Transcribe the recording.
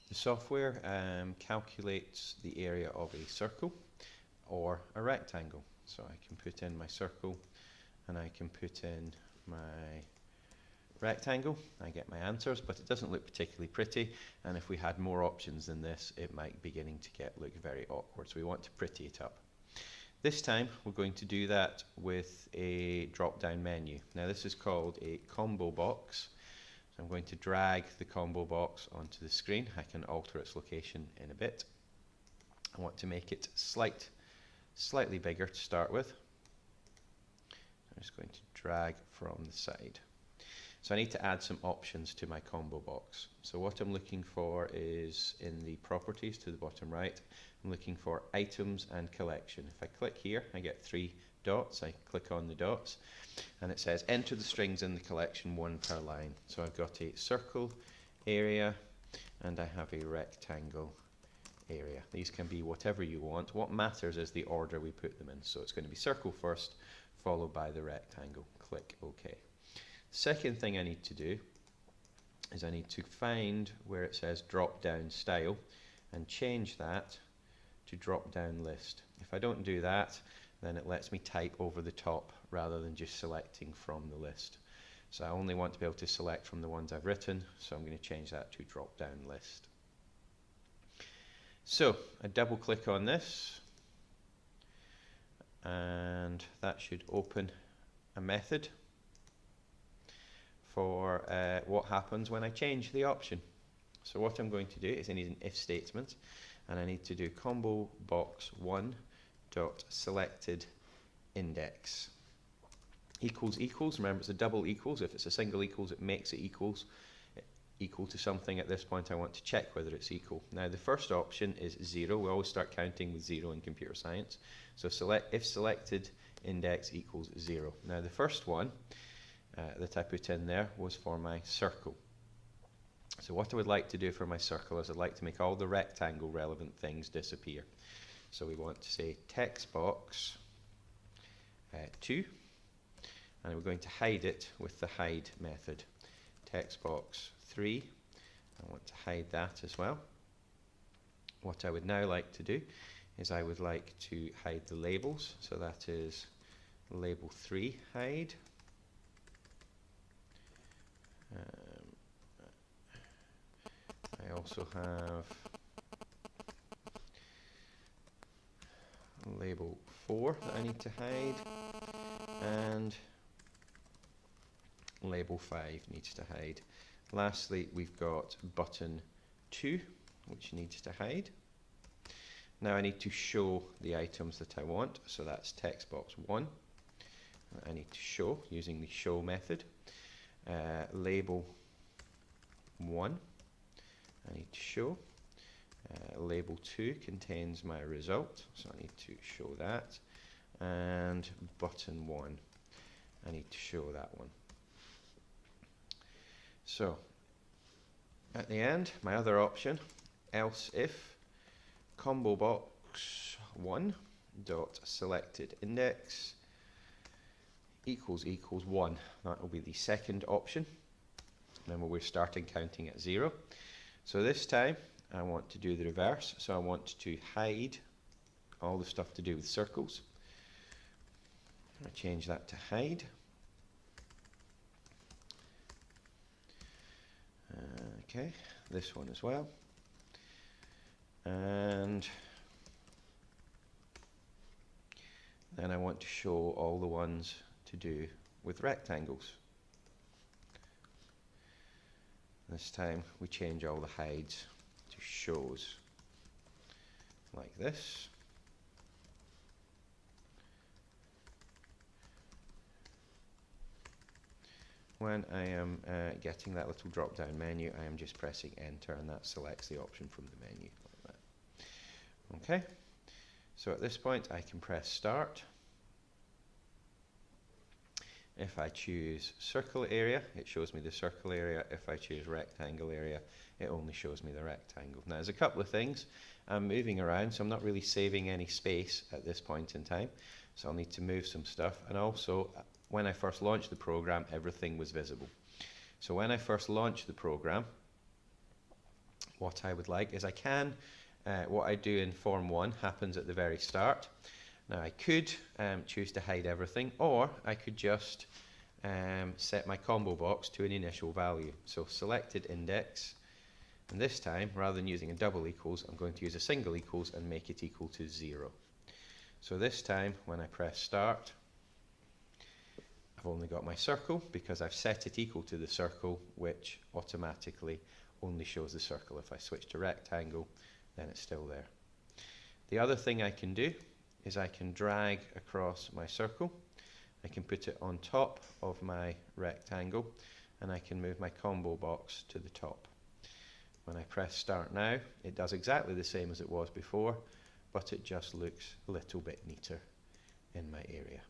The software calculates the area of a circle or a rectangle. So I can put in my circle and I can put in my rectangle. I get my answers, but it doesn't look particularly pretty, and if we had more options than this, it might be beginning to look very awkward, so we want to pretty it up. This time we're going to do that with a drop-down menu. Now this is called a ComboBox. So I'm going to drag the ComboBox onto the screen. I can alter its location in a bit. I want to make it slightly bigger to start with. I'm just going to drag from the side. So I need to add some options to my ComboBox. So what I'm looking for is in the properties to the bottom right, I'm looking for items and collection. If I click here, I get 3 dots. I click on the dots and it says enter the strings in the collection, 1 per line. So I've got a circle area and I have a rectangle area. These can be whatever you want. What matters is the order we put them in. So it's going to be circle first, followed by the rectangle. Click OK. Second thing I need to do is I need to find where it says drop down style and change that to drop down list. If I don't do that, then it lets me type over the top rather than just selecting from the list. So I only want to be able to select from the ones I've written, so I'm going to change that to drop down list. So I double click on this and that should open a method for what happens when I change the option. So what I'm going to do is I need an if statement and I need to do ComboBox1 dot selected index equals equals. Remember, it's a double equals. If it's a single equals, it makes it equal to something. At this point I want to check whether it's equal. Now the first option is 0. We always start counting with 0 in computer science. So if selected index equals 0. Now the first one that I put in there was for my circle. So what I would like to do for my circle is I'd like to make all the rectangle relevant things disappear. So we want to say text box 2 and we're going to hide it with the hide method. Text box 3, I want to hide that as well. What I would now like to do is I would like to hide the labels, so that is label 3 hide. I also have label 4 that I need to hide, and label 5 needs to hide. Lastly, we've got button 2, which needs to hide. Now I need to show the items that I want, so that's text box 1. I need to show using the show method. Label 1, I need to show. Label 2 contains my result, so I need to show that. And button 1, I need to show that one. So at the end, my other option, else if ComboBox1 dot selected index equals 1. That will be the second option. Remember, we're starting counting at 0. So this time I want to do the reverse. So I want to hide all the stuff to do with circles. I change that to hide. Okay, this one as well. And then I want to show all the ones to do with rectangles. This time we change all the hides to shows, like this. When I am getting that little drop down menu, I am just pressing enter and that selects the option from the menu like that. Okay, so at this point I can press start. If I choose circle area, it shows me the circle area. If I choose rectangle area, it only shows me the rectangle. Now there's a couple of things. I'm moving around, so I'm not really saving any space at this point in time. So I'll need to move some stuff. And also, when I first launched the program, everything was visible. So when I first launched the program, what I would like is what I do in Form 1 happens at the very start. Now I could choose to hide everything, or I could just set my combo box to an initial value. So selected index, and this time, rather than using a double equals, I'm going to use a single equals and make it equal to 0. So this time, when I press start, I've only got my circle because I've set it equal to the circle, which automatically only shows the circle. If I switch to rectangle, then it's still there. The other thing I can do is I can drag across my circle. I can put it on top of my rectangle, and I can move my combo box to the top. When I press start now, it does exactly the same as it was before, but it just looks a little bit neater in my area.